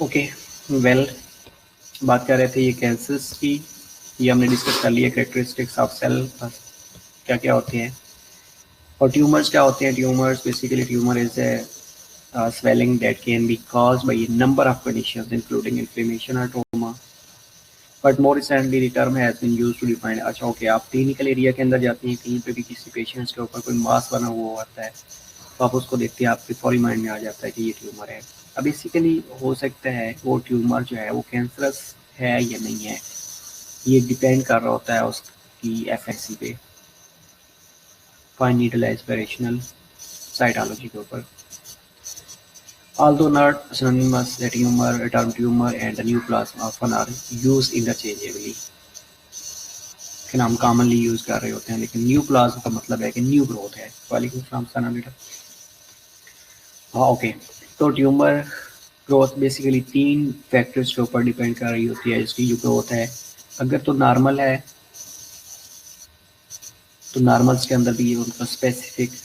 Okay well, बात कर रहे थे ये कैंसर्स की। ये हमने डिस्कस कर लिया, कैरेक्टरिस्टिक्स ऑफ सेल क्या क्या होते हैं और ट्यूमर्स क्या होते हैं। Tumours basically tumour is a swelling that can be caused by a number of conditions including inflammation or trauma, but more recently the term has been used to define। अच्छा okay, आप clinical area के अंदर जाते हैं, कहीं पे भी किसी पेशेंट्स के ऊपर कोई मास बना हुआ होता है तो आप उसको देखते हैं, आपके फौरी माइंड में आ जाता है कि ये ट्यूमर है। अब बेसिकली हो सकता है वो ट्यूमर जो है वो कैंसरस है या नहीं है, ये डिपेंड कर रहा होता है उसकी एफएससी पे, फाइन नीडल एस्पिरेशनल साइटोलॉजी के ऊपर। Although not synonymous, the term tumor and the neoplasm often are used interchangeably। लेकिन हम कॉमनली यूज कर रहे होते हैं, लेकिन न्यूप्लाज्म का मतलब है कि न्यू ग्रोथ है। वालेकुम सलाम सना बेटा। हाँ ओके, तो ट्यूमर ग्रोथ बेसिकली 3 फैक्टर्स के ऊपर डिपेंड कर रही होती है इसकी जो ग्रोथ है। अगर तो नॉर्मल है तो नॉर्मल्स के अंदर भी उनका स्पेसिफिक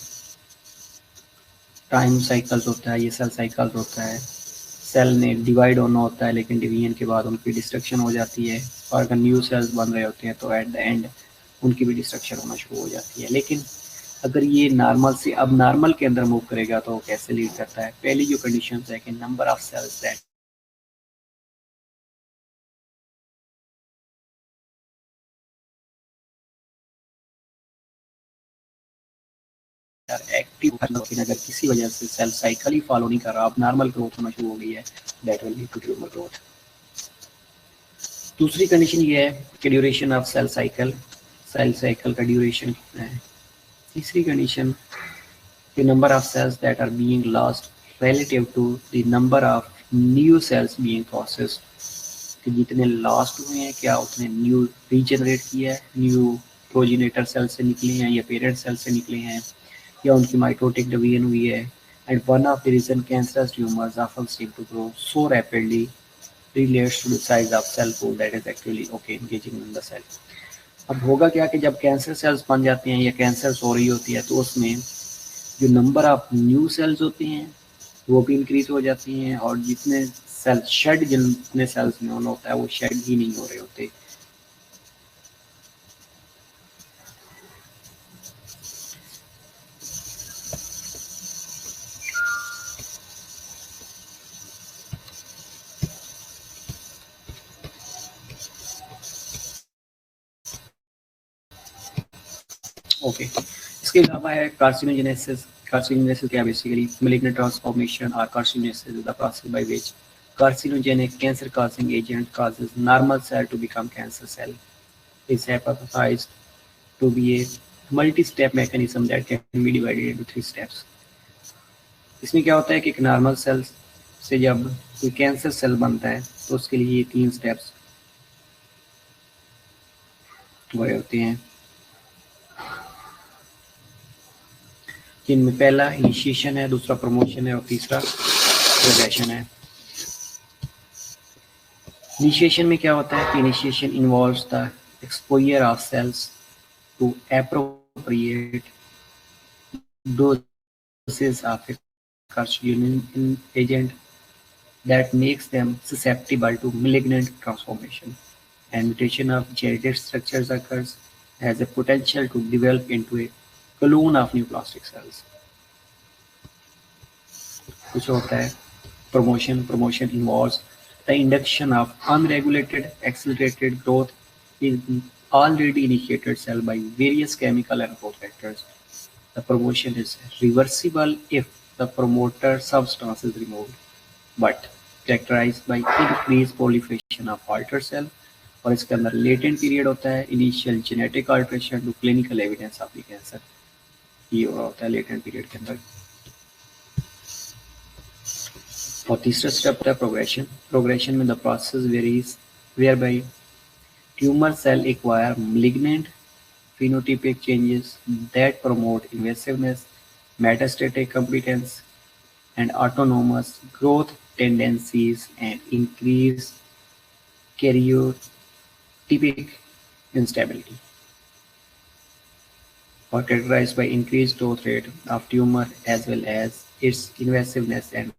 टाइम साइकिल्स होता है, ये सेल साइकिल्स होता है। सेल ने डिवाइड होना होता है, लेकिन डिवीजन के बाद उनकी डिस्ट्रक्शन हो जाती है, और अगर न्यू सेल्स बन रहे होते हैं तो एट द एंड उनकी भी डिस्ट्रक्शन होना शुरू हो जाती है। लेकिन अगर ये नॉर्मल से अब नॉर्मल के अंदर मूव करेगा तो कैसे लीड करता है। पहली जो कंडीशन है कि number of cells that active, लेकिन अगर किसी वजह से सेल साइकिल ही फॉलो नहीं कर रहा, अब नॉर्मल ग्रोथ होना शुरू हो गई है, that will lead to tumour growth. दूसरी कंडीशन ये है कि ड्यूरेशन ऑफ सेल साइकिल का ड्यूरेशन कितना है। तीसरी condition the number of cells that are being lost relative to the number of new cells being processed, कि जितने लॉस्ट हुए हैं क्या उतने न्यू रीजनरेट किया है, न्यू प्रोजिनेटर सेल से निकले हैं या पेरेंट सेल से निकले हैं या उनकी माइटोटिक डिवीजन हुई है। And one of the reason cancerous tumours often seem to grow so rapidly relates to the size of cell pool that is actually okay engaging in the cell। अब होगा क्या कि जब कैंसर सेल्स बन जाते हैं या कैंसर हो रही होती है तो उसमें जो नंबर ऑफ न्यू सेल्स होते हैं वो भी इंक्रीज हो जाती हैं, और जितने सेल शेड जितने सेल्स में होना होता है वो शेड ही नहीं हो रहे होते। ओके, इसके अलावा है कार्सिनोजेनेसिस। कार्सिनोजेनेसिस क्या basically malignant transformation or carcinogenesis is the process by which carcinogenic cancer causing agent causes normal cell to become cancer cell। is hypothesized to be a multi-step mechanism that can be divided into 3 steps। इसमें क्या होता है कि एक normal cell से जब कोई cancer cell बनता है तो उसके लिए ये 3 स्टेप्स हुए होते हैं, जिनमें पहला इनिशिएशन है, दूसरा प्रमोशन है और तीसरा प्रोग्रेशन है। इनिशिएशन में क्या होता है कि initiation involves the exposure of cells to appropriate doses of a carcinogenic agent that makes them susceptible to malignant transformation, and mutation of genetic structures occurs has a potential to develop into a clone of neoplastic cells। कुछ होता है promotion involves the induction of unregulated accelerated growth in already initiated cell by various chemical and growth factors। The promotion is reversible if the promoter substance is removed, but characterized by increased proliferation of altered cell। और इसके अंदर latent period होता है initial genetic alteration to clinical evidence of the cancer, ये हो रहा होता है लेटेंट पीरियड के अंदर। और तीसरा स्टेप होता है प्रोग्रेशन में the process varies whereby tumor cell acquire malignant phenotypic changes that promote invasiveness, metastatic competence, and autonomous growth tendencies, and increase karyotypic instability, or characterized by increased growth rate of tumor as well as its invasiveness and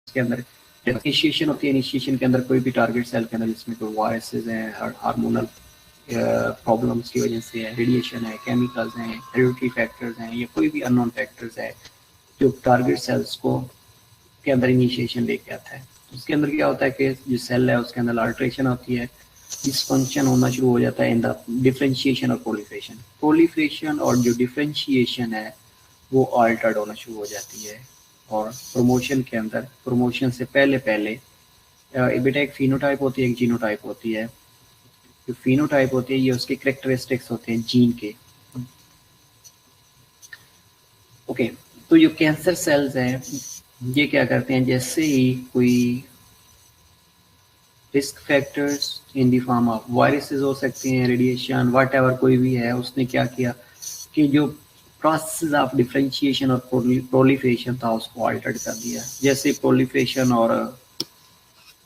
उसके अंदर initiation होती है। Initiation के अंदर कोई भी target cell के अंदर जिसमें कोई वायरसेस हैं, हार्मोनल प्रॉब्लम्स की वजह से है, रेडिएशन है, केमिकल्स हैं, हेरिडिटरी फैक्टर्स हैं, या कोई भी अननोन फैक्टर्स है जो टारगेट सेल्स को के अंदर इनिशिएशन लेके आता है। उसके अंदर क्या होता है कि जो सेल है उसके अंदर अल्ट्रेशन होती है, डिसफंक्शन होना शुरू हो जाता है इन द डिफरेंशिएशन और प्रोलिफरेशन। प्रोलिफरेशन और जो डिफरेंशिएशन है वो अल्टर्ड होना शुरू हो जाती है। और प्रमोशन के अंदर, प्रमोशन से पहले पहले बेटा एक फिनोटाइप होती है, एक जीनोटाइप होती है। जो फिनोटाइप होती है ये उसके करेक्टरिस्टिक्स होते हैं जीन के। ओके, तो जो कैंसर सेल्स हैं ये क्या करते हैं, जैसे ही कोई risk factors in the form of viruses हो सकते हैं, रेडिएशन, व्हाटएवर कोई भी है, उसने क्या किया कि जो प्रोसेस ऑफ डिफरेंशिएशन और प्रोलिफरेशन था उसको अल्टर्ड कर दिया। जैसे प्रोलिफरेशन और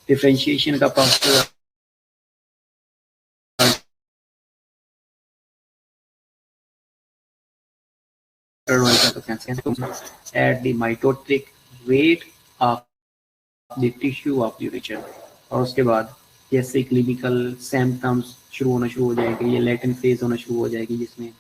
डिफरेंशिएशन का process at the mitotic rate of the tissue of the region। और उसके बाद जैसे क्लिनिकल सिम्टम्स शुरू हो जाएंगे, ये लेटेंट फेज होना शुरू हो जाएगी जिसमें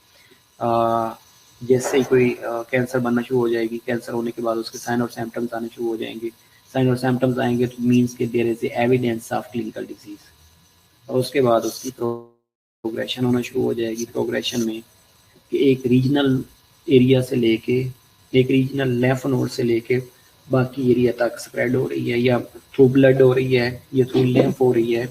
जैसे ही कोई कैंसर बनना शुरू हो जाएगी, कैंसर होने के बाद उसके साइन और सिम्टम्स आने शुरू हो जाएंगे। साइन और सिम्टम्स आएंगे तो मीन्स के there is evidence of clinical disease. और उसके बाद उसकी प्रोग्रेशन होना शुरू हो जाएगी। प्रोग्रेशन में एक रीजनल एरिया से लेके, एक रीजनल लेम्फ नोड से लेके बाकी एरिया तक स्प्रेड हो रही है, या थ्रू ब्लड हो रही है, या थ्रू लेम्फ हो रही है।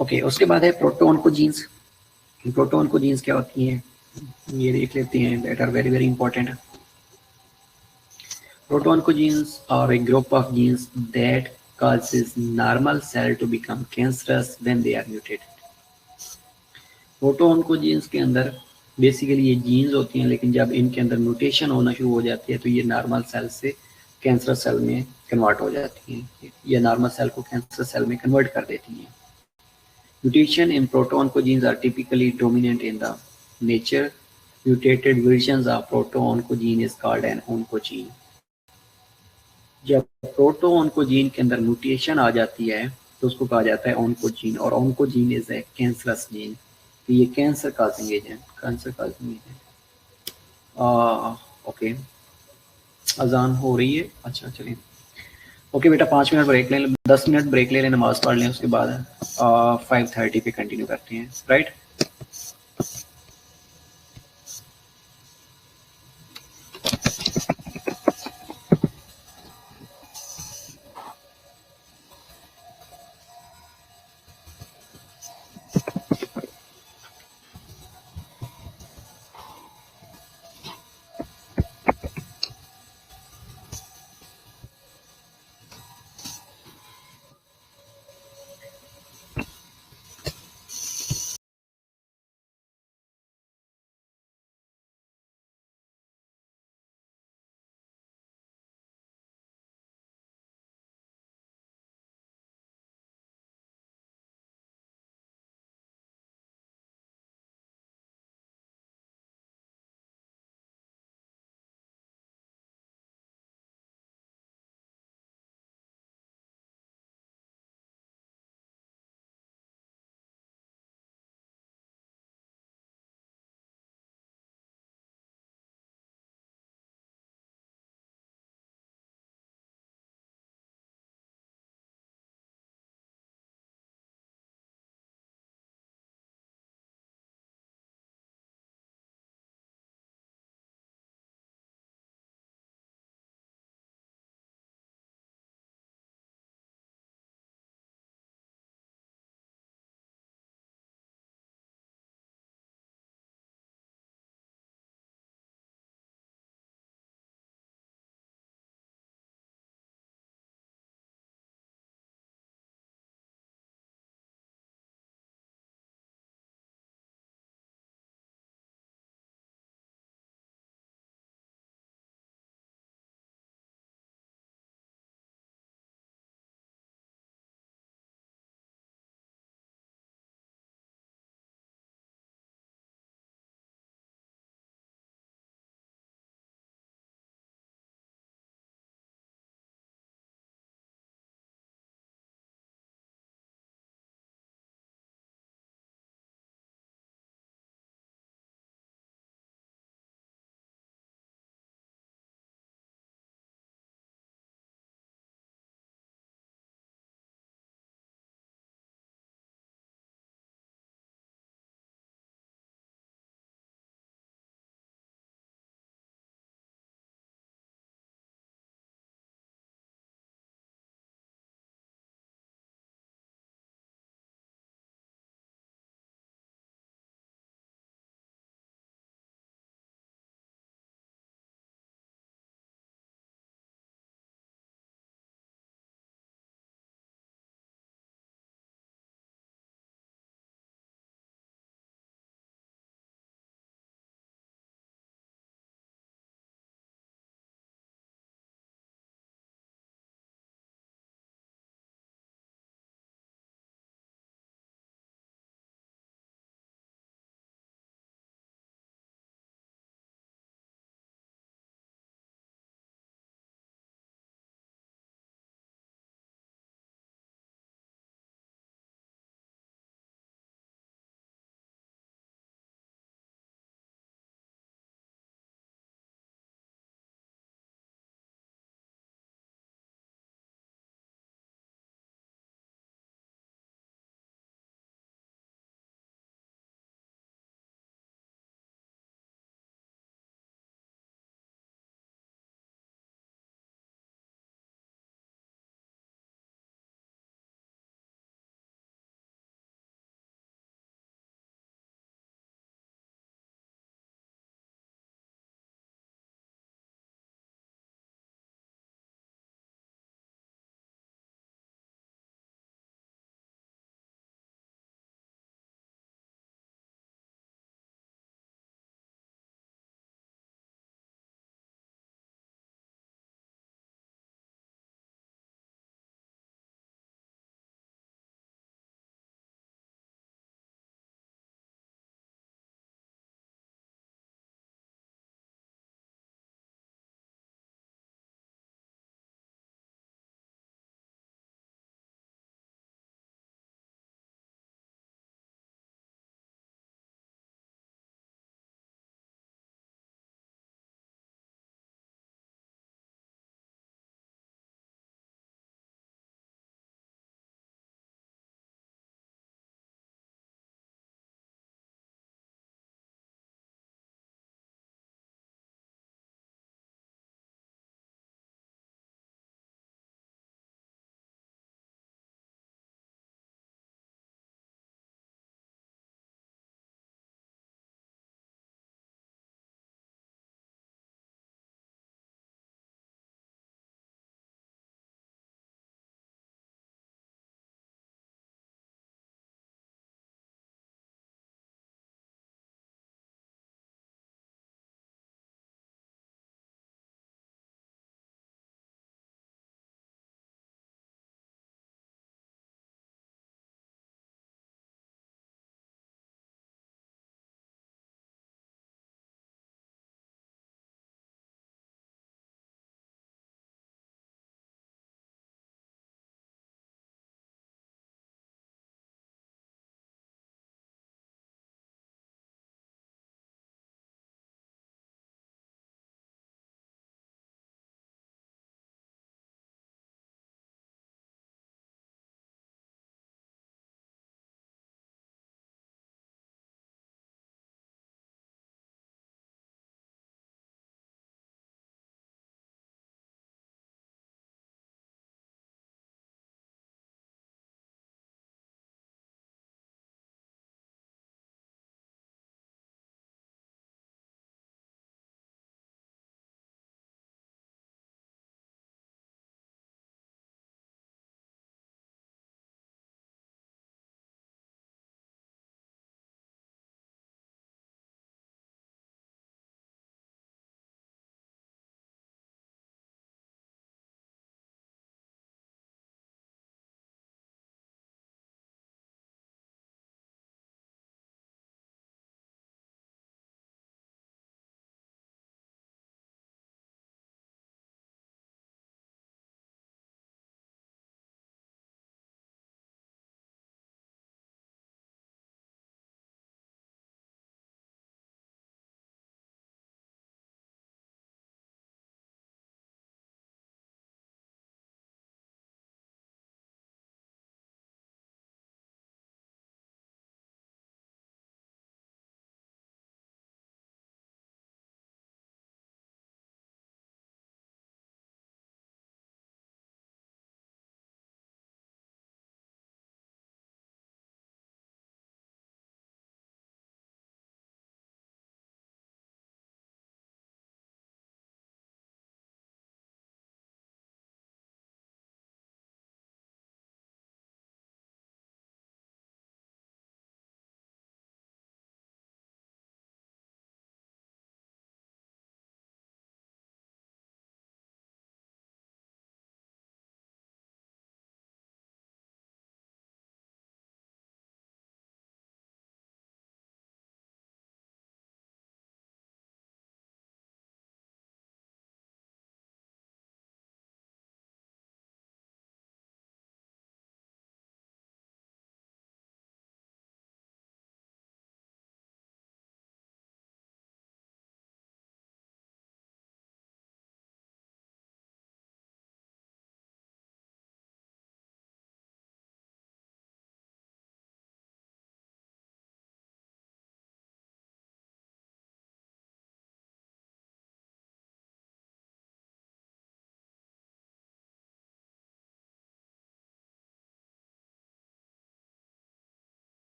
ओके, उसके बाद है प्रोटोन्कोजीन्स। प्रोटोन्कोजीन्स क्या होती हैं ये देख लेते हैं, that are very very important. Protoncogenes are a group of genes that causes normal cell to become cancerous when they are mutated। प्रोटोन्कोजीन्स के अंदर बेसिकली ये जीन्स होती हैं, लेकिन जब इनके अंदर म्यूटेशन होना शुरू हो जाती है तो ये नॉर्मल सेल से कैंसर सेल में कन्वर्ट हो जाती हैं, ये नॉर्मल सेल को कैंसर सेल में कन्वर्ट कर देती हैं। Mutation in protooncogenes are typically dominant in the nature. Mutated versions of protooncogene is called an oncogene. जब प्रोटोन्कोजीन के अंदर म्यूटेशन आ जाती है तो उसको कहा जाता है ओन्कोजीन, और ओन्कोजीन इज ए कैंसरस जीन। तो ये cancer causing agent, cancer causing agent. Okay, अजान हो रही है, अच्छा चलिए। ओके बेटा 5 मिनट ब्रेक ले लें, 10 मिनट ब्रेक ले लें, नमाज पढ़ लें, उसके बाद 5:30 पे कंटिन्यू करते हैं, right.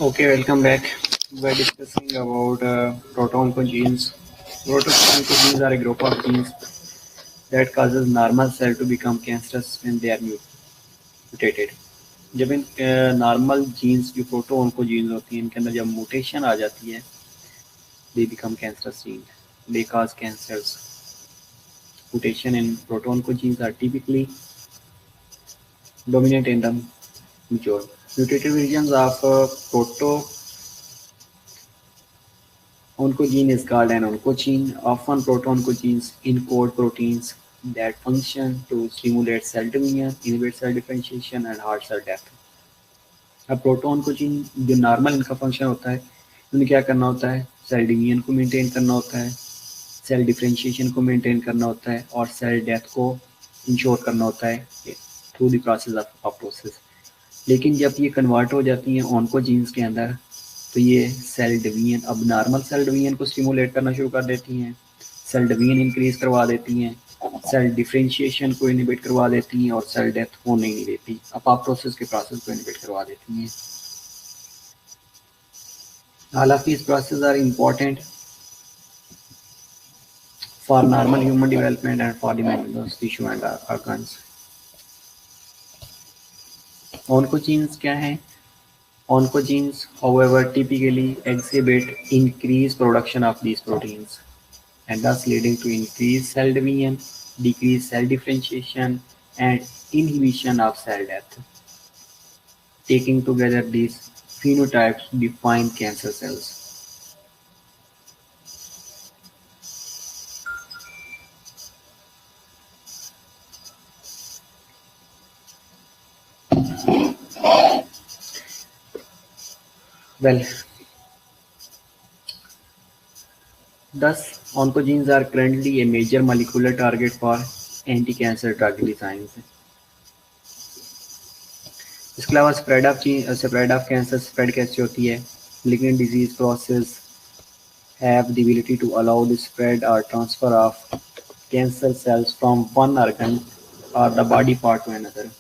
Okay, welcome back. We're discussing about proto-oncogenes. Proto-oncogenes are a group of genes that causes normal cell to become cancerous when they are mutated. जब इन नॉर्मल जीन्स जो प्रोटो-oncogenes होती हैं इनके अंदर जब म्यूटेशन आ जाती है, they become cancerous gene. They cause cancers. Mutation in proto-oncogenes are typically dominant in the mature. Mutated versions of proto-oncogene is called an oncogene. Often proto-oncogenes encode proteins that function to stimulate cell division, inhibit cell differentiation and halt cell death. अब proton जो normal इनका function होता है, उन्हें क्या करना होता है, सेल डिवीजन को मेंटेन करना होता है, सेल डिफरेंशिएशन को मेंटेन करना होता है और सेल डेथ को इंश्योर करना होता है through the process of apoptosis. लेकिन जब ये कन्वर्ट हो जाती हैं ऑन्कोजीन्स के अंदर, तो ये सेल डिवीजन अब नॉर्मल सेल डिवीजन को स्टिमुलेट करना शुरू कर देती हैं, सेल डिवीजन इंक्रीज करवा देती हैं, सेल डिफरेंशिएशन को इनहिबिट करवा देती हैं और सेल डेथ होने ही नहीं देती, अपॉप्टोसिस के प्रोसेस को इनहिबिट करवा देती हैं। All of these processes are important for normal human development and for the maintenance tissue and organs. Oncogenes क्या हैं? Oncogenes, however, typically exhibit increased production of these proteins, and thus leading to increased cell division, decreased cell differentiation, and inhibition of cell death. Taking together, these phenotypes define cancer cells. Well, thus, oncogenes are currently a major molecular target for anti-cancer drug designs. इसके अलावा spread of cancer spread कैसे होती है? Malignant disease process have the ability to allow the spread or transfer of cancer cells from one organ or the body part to another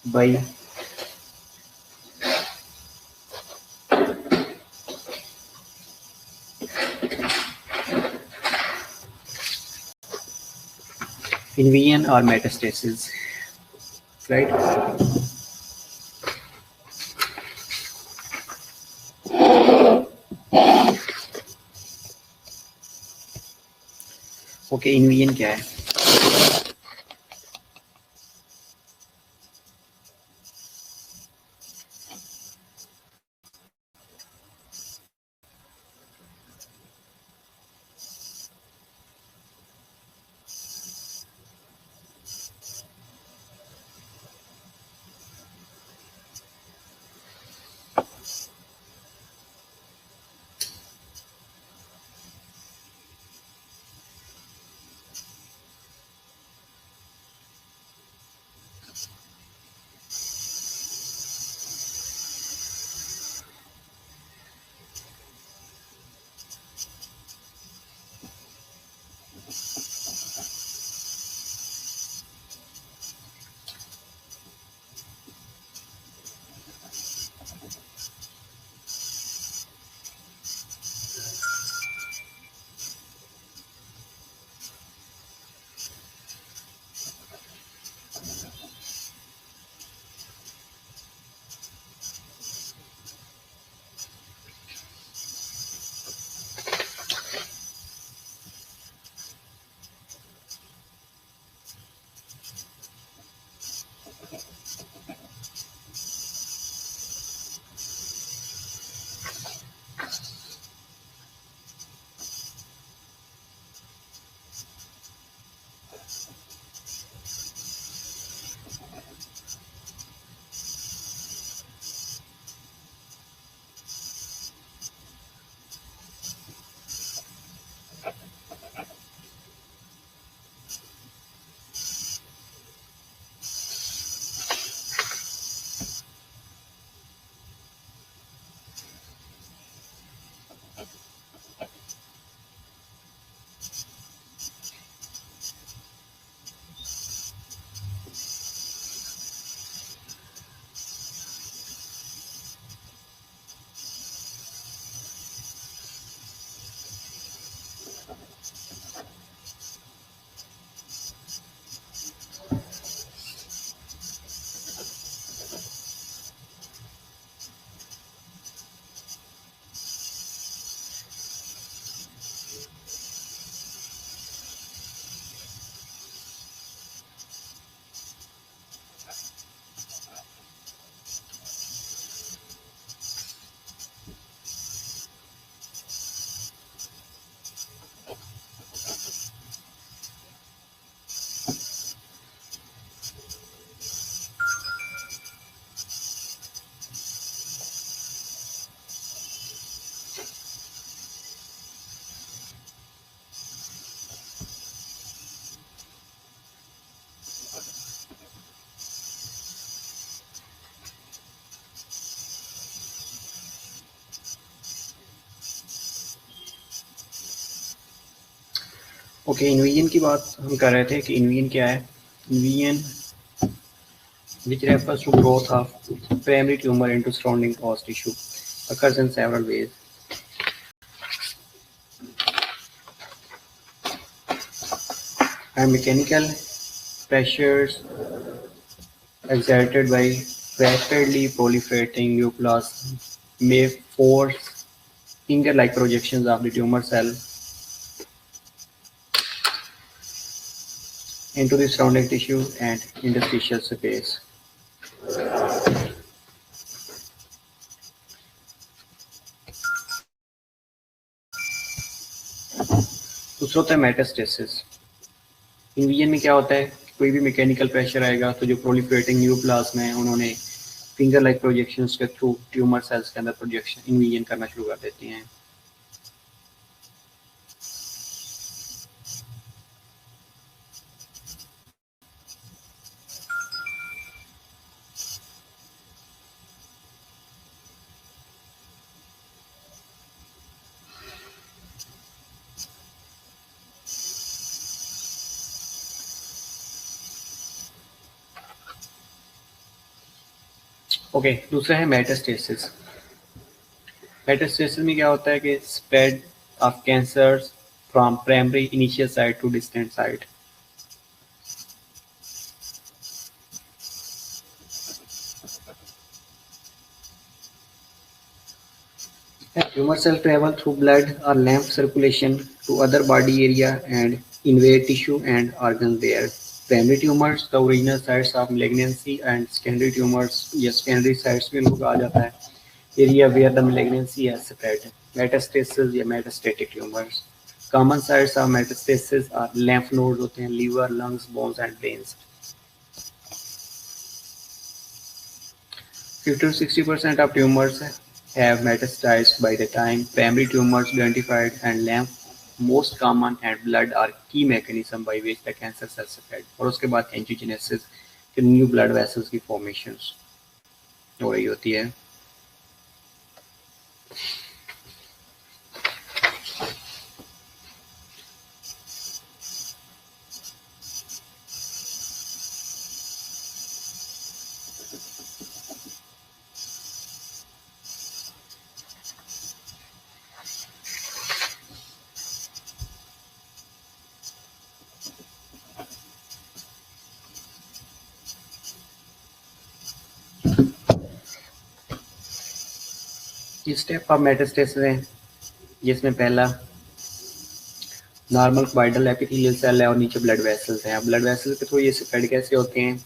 by invasion or metastasis, right? Okay, invasion क्या है? Okay, इन्वीजन की बात हम कर रहे थे कि इन्वीजन क्या है। इन्वीजन which refers to growth of primary tumor into surrounding host tissue occurs in several ways. And mechanical pressures exerted by rapidly proliferating neoplasm may force finger-like projections of the tumor cell into the surrounding tissue and interstitial space. दूसरा होता है metastasis. इन्वीजन में क्या होता है, कोई भी mechanical pressure आएगा तो जो प्रोलिफरेटिंग न्यूप्लाज्म है उन्होंने फिंगर लाइक प्रोजेक्शंस के थ्रू ट्यूमर सेल्स के अंदर प्रोजेक्शन इन्वीजन करना शुरू कर देती हैं। ओके, दूसरा है मेटास्टेसिस। मेटास्टेसिस में क्या होता है कि spread of cancer from primary initial site to distant site. Tumor cell travel through blood or lymph circulation to other body area and invade tissue and organs there. Primary tumors, the original sites of malignancy, and secondary tumors, या secondary sites में लोग आ जाता है, area where the malignancy has spread. Metastasis या metastatic tumors. Common sites of metastasis are lymph nodes होते हैं, liver, lungs, bones and brains. 50 to 60% of tumors have metastasized by the time primary tumors identified, and lymph most common and blood are key mechanism by which the cancer cells spread. और उसके बाद angiogenesis के new blood vessels की formations हो रही होती है। ये स्टेप ऑफ मेटास्टेसिस है, जिसमें पहला नॉर्मल वाइडल एपिथेलियल सेल है और नीचे ब्लड वेसल्स हैं। ब्लड वेसल्स के थ्रू ये स्प्रेड कैसे होते हैं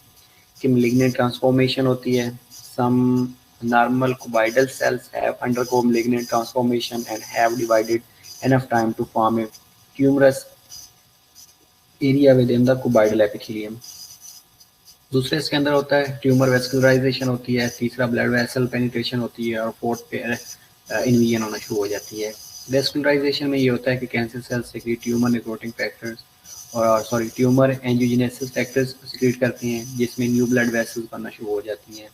कि malignant ट्रांसफॉर्मेशन होती है। सम normal cuboidal cells have undergo malignant transformation and have divided enough time to form a tumorous area within the cuboidal epithelium. दूसरे इसके अंदर होता है ट्यूमर वेस्कुलराइजेशन होती है, तीसरा ब्लड वेसल पेनिट्रेशन होती है और फोर्थ पे इन्वीजन होना शुरू हो जाती है। वेस्कुलराइजेशन में ये होता है कि cancer cells secrete tumour necrotic factors और ट्यूमर एंजियोजेनेसिस फैक्टर्स सीक्रेट करती हैं, जिसमें न्यू ब्लड वेसल्स बनना शुरू हो जाती हैं।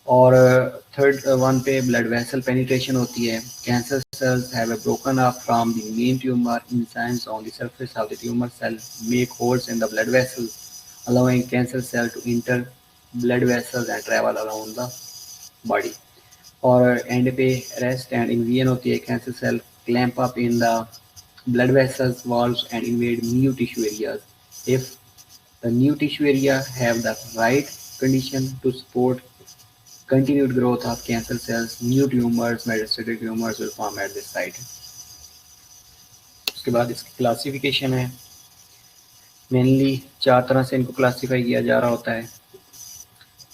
और थर्ड वन पे ब्लड वेसल पेनिट्रेशन होती है। Cancer cells have a broken off from the main tumor. Enzymes on the surface of the tumor cell make holes in the blood vessels, allowing cancer cell to enter blood vessels and travel around the body. और end पे rest and invasion होती है। Cancer cell clamp up in the blood vessels walls and invade new tissue areas. If the new tissue area have the right condition to support continued growth of cancer cells, new tumors, metastatic tumors will form at this site. उसके बाद इसकी classification है। Mainly 4 तरह से इनको classify किया जा रहा होता है।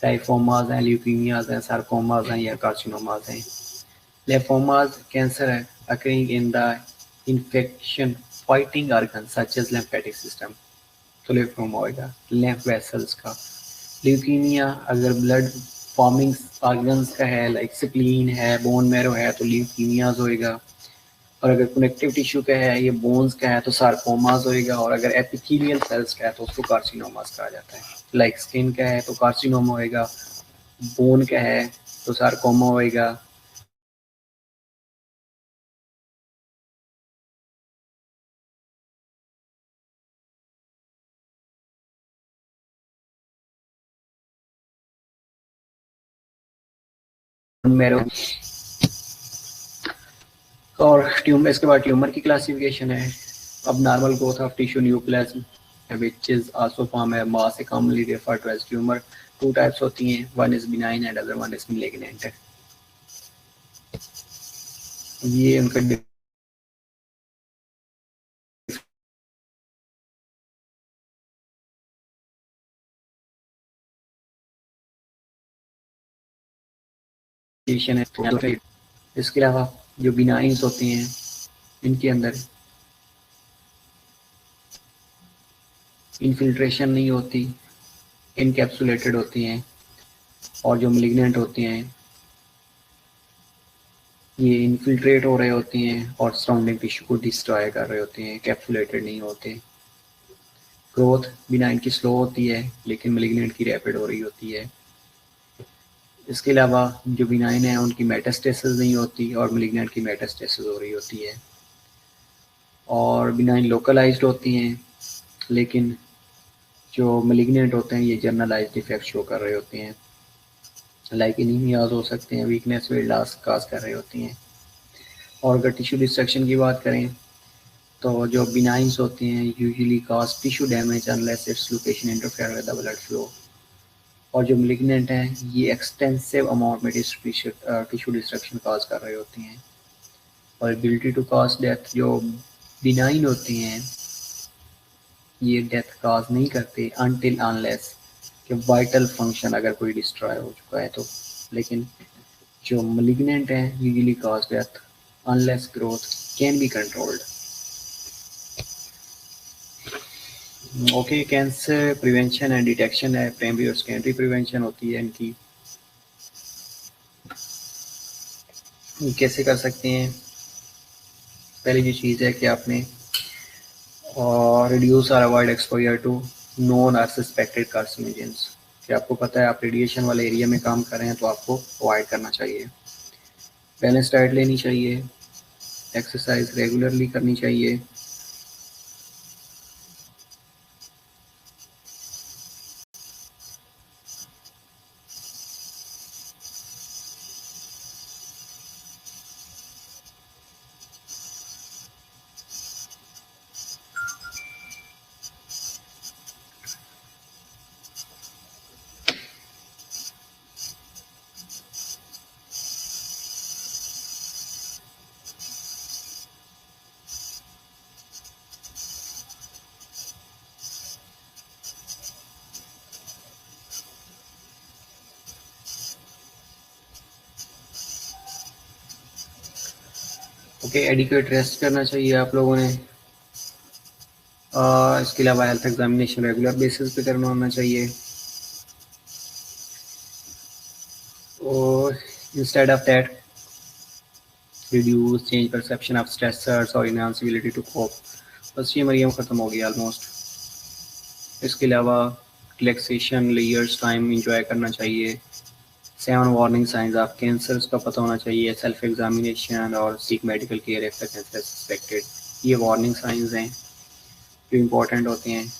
लाइफोमाज हैं, ल्यूकीमियाज हैं, सार्कोमाज हैं या कार्सिनोमाज हैं। लाइफोमाज कैंसर है occurring in the infection fighting organs such as lymphatic system, तो लिम्फोमा होगा lymph vessels का। ल्यूकीमिया अगर ब्लड फॉर्मिंग ऑर्गन्स का है, लाइक स्प्लीन है, बोन मैरो है, तो ल्यूकीमियाज होएगा। और अगर कनेक्टिव टिश्यू का है, ये बोन्स का है, तो सार्कोमाज होएगा। और अगर एपिथेलियल सेल्स का है तो उसको कार्सिनोमाज कहा जाता है। लाइक स्किन का है तो कार्सिनोमा होएगा, बोन का है तो सार्कोमा होएगा, मैरो। और ट्यूमर, इसके बाद ट्यूमर की क्लासिफिकेशन है। अब normal growth of tissue nucleus which is also form है मास से commonly refer to as tumour. Two types होती हैं, one is benign and other one is malignant. ये उनका डिफिनेशन है। इसके अलावा जो बिनाइंस होते हैं इनके अंदर इनफिल्ट्रेशन नहीं होती, इनकैप्सुलेटेड होती हैं। और जो मैलिग्नेंट होती हैं ये इनफिल्ट्रेट हो रहे होते हैं और सराउंडिंग टिश्यू को डिस्ट्रॉय कर रहे होते हैं, कैप्सुलेटेड नहीं होते। ग्रोथ बिनाइन की स्लो होती है लेकिन मैलिग्नेंट की रैपिड हो रही होती है। इसके अलावा जो बिनाइन है उनकी मेटास्टेसिस नहीं होती और मैलिग्नेंट की मेटास्टेसिस हो रही होती है। और बिनाइन लोकलाइज्ड होती हैं लेकिन जो मैलिग्नेंट होते हैं ये जनरलाइज्ड इफेक्ट शो कर रहे होते हैं, लाइक एनीमियाज हो सकते हैं, वीकनेस, वेट लॉस काज कर रही होती हैं। और अगर टिश्यू डिस्ट्रक्शन की बात करें तो जो बिनाइंस होते हैं usually cause tissue damage unless its location interfere with the blood flow. और जो मैलिग्नेंट हैं ये एक्सटेंसिव अमाउंट में टिश्यू डिस्ट्रक्शन कॉज कर रहे होती हैं। और एबिलिटी टू कॉज डेथ, जो बिनाइन होती हैं ये डेथ कॉज नहीं करते अनटिल अनलेस कि वाइटल फंक्शन अगर कोई डिस्ट्रॉय हो चुका है तो। लेकिन जो मैलिग्नेंट हैं usually cause death unless growth can be controlled. Okay, cancer prevention and detection है, प्राइमरी और सेकेंडरी प्रिवेंशन होती है इनकी। कैसे कर सकते हैं? पहली जो चीज़ है कि आपने रिड्यूस और अवॉइड एक्सपोजर टू नोन और सस्पेक्टेड कार्सिनोजेंस। कि आपको पता है आप रेडिएशन वाले एरिया में काम कर रहे हैं तो आपको अवॉइड करना चाहिए। बैलेंस डाइट लेनी चाहिए, एक्सरसाइज रेगुलरली करनी चाहिए। ओके, एडिक्वेट रेस्ट करना चाहिए आप लोगों ने। इसके अलावा हेल्थ एग्जामिनेशन रेगुलर बेसिस पे करना होना चाहिए। और instead of that reduce change perception of stressors और इनहांस एबिलिटी टू कोप। बस ये मरियम ख़त्म हो गया ऑलमोस्ट। इसके अलावा रिलैक्सेशन, लेयर्स टाइम इंजॉय करना चाहिए। 7 वार्निंग साइंस ऑफ कैंसर का पता होना चाहिए, सेल्फ एग्जामिनेशन और seek medical care if the cancer suspected. ये वार्निंग साइंस हैं जो इम्पोर्टेंट होते हैं।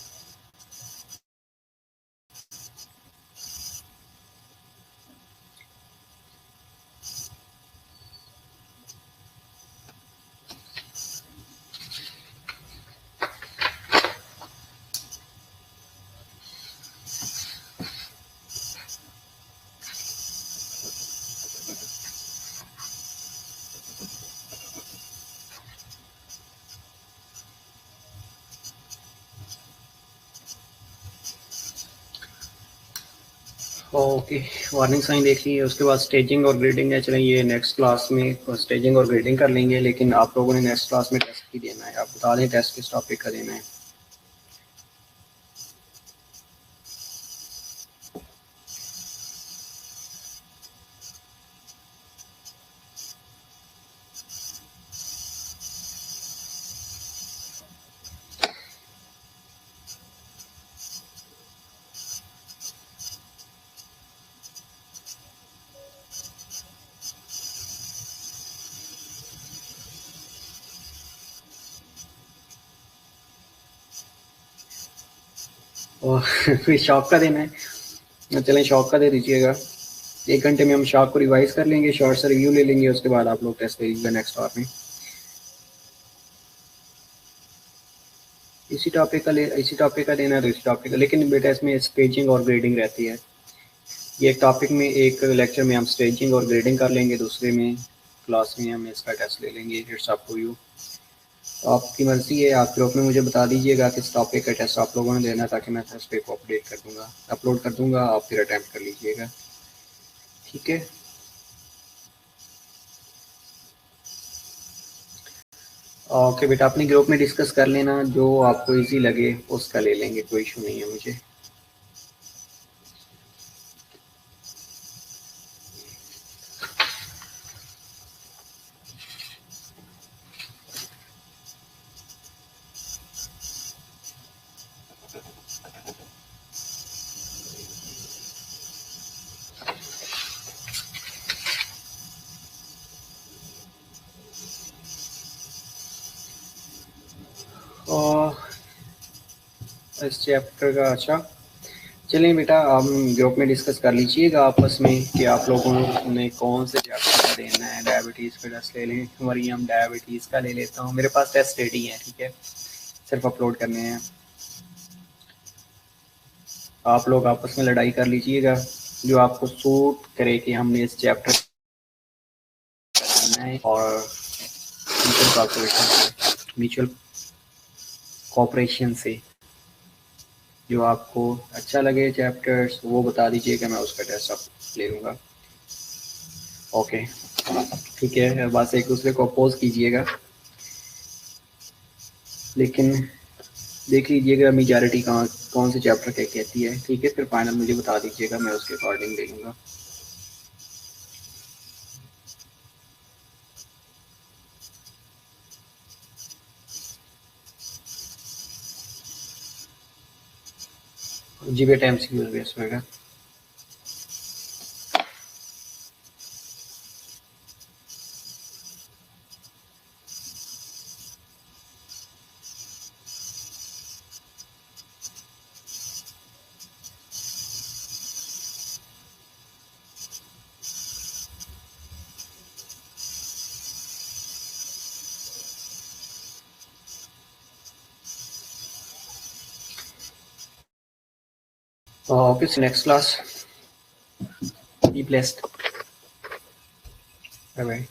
ओके, वार्निंग साइन देख ली है। उसके बाद स्टेजिंग और ग्रेडिंग है। चलें ये नेक्स्ट क्लास में स्टेजिंग और ग्रेडिंग कर लेंगे, लेकिन आप लोगों ने नेक्स्ट क्लास में टेस्ट ही देना है। आप बता दें टेस्ट किस टॉपिक का देना है। और फिर शॉक का देना है। चलें शॉक का दे दीजिएगा। 1 घंटे में हम शॉर्ट को रिवाइज कर लेंगे, शॉर्ट से रिव्यू ले लेंगे, उसके बाद आप लोग टेस्ट करिएगा नेक्स्ट आवर में। इसी टॉपिक का लेना है तो इसी टॉपिक का, लेकिन बेटा इसमें स्टेजिंग और ग्रेडिंग रहती है। ये एक टॉपिक में, एक लेक्चर में हम स्टेजिंग और ग्रेडिंग कर लेंगे, दूसरे में क्लास में हम इसका टेस्ट ले लेंगे। इट्स अप टू यू, तो आपकी मर्जी है। आप ग्रुप में मुझे बता दीजिएगा किस टॉपिक का टेस्ट आप लोगों ने देना है, ताकि मैं उस पर अपडेट कर दूँगा, अपलोड कर दूँगा, आप फिर अटैम्प्ट कर लीजिएगा, ठीक है। ओके बेटा, अपने ग्रुप में डिस्कस कर लेना, जो आपको इजी लगे उसका ले लेंगे, कोई इशू नहीं है मुझे। और इस चैप्टर का, अच्छा चलिए बेटा, हम ग्रुप में डिस्कस कर लीजिएगा आपस में कि आप लोगों ने कौन से चैप्टर का देना है। डायबिटीज़ का टेस्ट ले लें, मरियम डायबिटीज़ का ले लेता हूँ, मेरे पास टेस्ट रेडी है, ठीक है, सिर्फ अपलोड करने हैं। आप लोग आपस में लड़ाई कर लीजिएगा, जो आपको सूट करे कि हमने इस चैप्टर करना है, और म्यूचुअल कॉपरेशन से जो आपको अच्छा लगे चैप्टर्स वो बता दीजिएगा, मैं उसका टेस्ट आप ले लूँगा। ओके ठीक है, बस एक दूसरे को अपोज कीजिएगा, लेकिन देख लीजिएगा मेजॉरिटी कौन से चैप्टर क्या कहती है, ठीक है। फिर फाइनल मुझे बता दीजिएगा, मैं उसके अकॉर्डिंग ले लूँगा। जी बेटा, MCQ बेस होगा। Okay, next class, be blessed, bye bye.